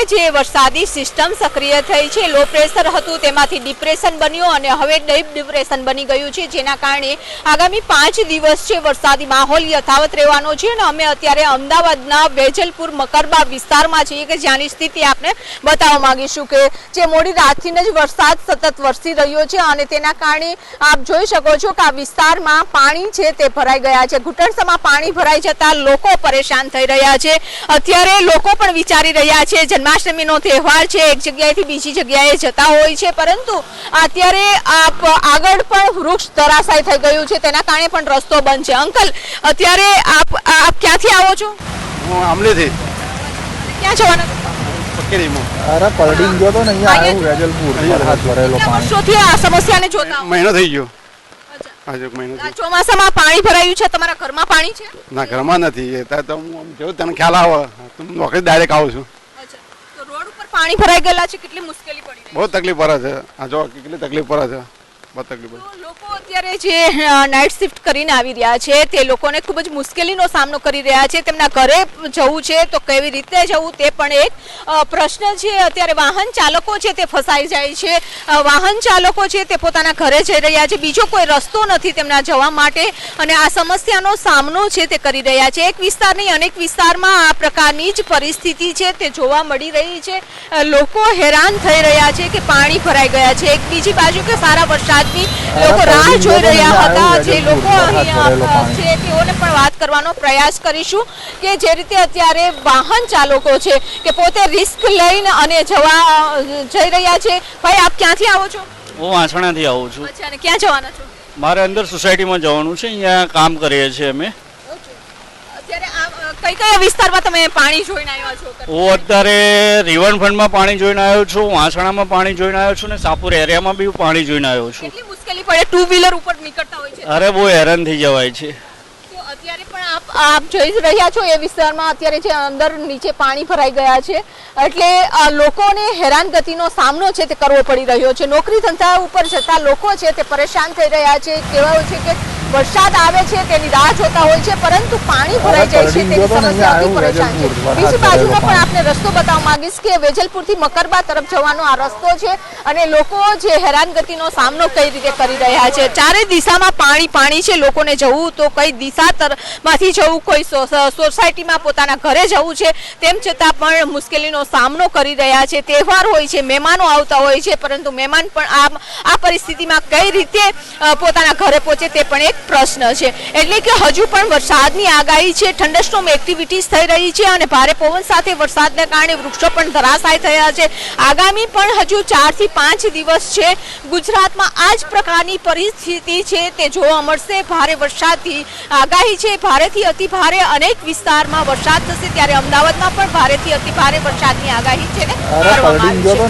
જે વરસાદી સિસ્ટમ સક્રિય થઈ છે, લો પ્રેશર હતું તેમાંથી ડિપ્રેશન બન્યું અને હવે ડીપ ડિપ્રેશન બની ગયું છે, જેના કારણે આગામી 5 દિવસ છે વરસાદી માહોલ યથાવત રહેવાનો છે। અને અમે અત્યારે અમદાવાદના વેજલપુર મકરબા વિસ્તારમાં છીએ કે જ્યાંની સ્થિતિ આપણે બતાવવા માંગીશું કે જે મોડી રાતથી જ વરસાદ સતત વરસી રહ્યો છે અને તેના કારણે આપ જોઈ શકો છો કે આ વિસ્તારમાં પાણી છે તે ભરાઈ ગયા છે। ઘૂંટણસમાં પાણી ભરાઈ જતા લોકો પરેશાન થઈ રહ્યા છે। અત્યારે લોકો પણ વિચારી રહ્યા છે, જન્માષ્ટમીનો તહેવાર છે, એક જગ્યાએથી બીજી જગ્યાએ જતા હોય છે, પરંતુ અત્યારે આગળ પણ વૃક્ષ ધરાશાય થઈ ગયું છે, તેના કારણે પણ રસ્તો બંધ છે। અંકલ, અત્યારે આપ ક્યાંથી આવો છો? હું આમલીથી। ક્યાં જવાના? અરે પલડીને ગયો તો ને અહીંયા આવ્યો વેજલપુર હાથ ભરેલો પાણી। વર્ષોથી આ સમસ્યાને જોતા મહિનો થઈ ગયો। આજે એક મહિનો આ ચોમાસામાં પાણી ભરાયું છે, તમારા ઘરમાં પાણી છે? ના, ઘરમાં નથી। એ તો હું જેવું તને ખ્યાલ આવે તો નોકરી ડાયરેક્ટ આવું છું। તો રોડ ઉપર પાણી ભરાઈ ગયેલા છે, કેટલી મુશ્કેલી પડી રહી છે? બહુ તકલીફ પડે છે। આ જો કેટલી તકલીફ પડે છે, બહુ તકલીફ પડે। તો લોકો અત્યારે જે નાઇટ શિફ્ટ કરીને આવી રહ્યા છે તે લોકોને ખૂબ જ મુશ્કેલીનો સામનો કરી રહ્યા છે। તેમના ઘરે જવું છે તો કેવી રીતે જવું તે પણ એક પ્રશ્ન છે। અત્યારે વાહન ચાલકો છે તે ફસાઈ જાય છે, વાહન ચાલકો છે તે પોતાના ઘરે જઈ રહ્યા છે, બીજો કોઈ રસ્તો નથી તેમના જવા માટે અને આ સમસ્યાનો સામનો છે તે કરી રહ્યા છે। એક વિસ્તાર નહીં, અનેક વિસ્તારમાં આ પ્રકારની જ પરિસ્થિતિ છે તે જોવા મળી રહી છે। લોકો હેરાન થઈ રહ્યા છે કે પાણી ભરાઈ ગયા છે। એક બીજી બાજુ કે સારા વરસાદની લોકો રાહ જોઈ રહ્યા હતા। જે લોકો અહીંયા છે તેઓને પણ વાત કરવાનો પ્રયાસ કરીશું કે જે રીતે અત્યારે વાહન ચાલકો છે કે પોતે રિસ્ક લઈને અને જઈ રહ્યા છે। ભાઈ, આપ ક્યાંથી આવો છો? હું વાસણાથી આવું છું। અચ્છા, અને ક્યાં જવાના છો? મારે અંદર સોસાયટીમાં જવાનું છે, અહીંયા કામ કરીએ છીએ અમે। અત્યારે કઈ વિસ્તારમાં તમે પાણી જોઈને આવ્યા છો? હું અત્યારે રિવરફ્રન્ટમાં પાણી જોઈને આવ્યો છું, વાસણામાં પાણી જોઈને આવ્યો છું ને સાપુર એરિયામાં બી પાણી જોઈને આવ્યો છું। કેટલી મુશ્કેલી પડે ટુ વ્હીલર ઉપર નીકળતા હોય છે? અરે બહુ હેરાન થઈ જવાય છે। તો અત્યારે પણ આપ જોઈ રહ્યા છો એ વિસ્તારમાં અત્યારે જે અંદર નીચે પાણી ભરાઈ ગયા છે એટલે લોકોને હેરાનગતિનો સામનો છે તે કરવો પડી રહ્યો છે। નોકરી ધંધા ઉપર જતા લોકો છે તે પરેશાન થઈ રહ્યા છે। કહેવાયું છે કે વરસાદ આવે છે તેની રાહ જોતા હોય છે, પરંતુ પાણી ભરાઈ જાય છે તેની સમસ્યાથી પરેશાન છે। બીજી બાજુનો પણ આપને રસ્તો બતાવવા માંગીશ કે વેજલપુરથી મકરબા તરફ જવાનો આ રસ્તો છે અને લોકો જે હેરાનગતિનો સામનો કઈ રીતે કરી રહ્યા છે। ચારે દિશામાં પાણી છે, લોકોને જવું તો કઈ દિશા માંથી જવું, કોઈ સોસાયટીમાં પોતાના ઘરે જવું છે, તેમ છતાં પણ મુશ્કેલીનો સામનો કરી રહ્યા છે। તહેવાર હોય છે, મહેમાનો આવતા હોય છે, પરંતુ મહેમાન પણ આ પરિસ્થિતિમાં કઈ રીતે પોતાના ઘરે પહોંચે તે પણ એક પ્રશ્ન છે। એટલે કે હજુ પણ વરસાદની આગાહી છે, થંડરસ્ટોર્મ એક્ટિવિટીઝ થઈ રહી છે અને ભારે પવન સાથે વરસાદના કારણે વૃક્ષો પણ ધરાશાય થયા છે। આગામી પણ હજુ 4 થી 5 દિવસ છે ગુજરાતમાં આ જ પ્રકારની પરિસ્થિતિ છે તે જોવા મળશે। ભારે વરસાદની આગાહી છે, ભારેથી અતિ ભારે અનેક વિસ્તારમાં વરસાદ થશે, ત્યારે અમદાવાદમાં પણ ભારેથી અતિ ભારે વરસાદની આગાહી છે ને કરવામાં આવી છે।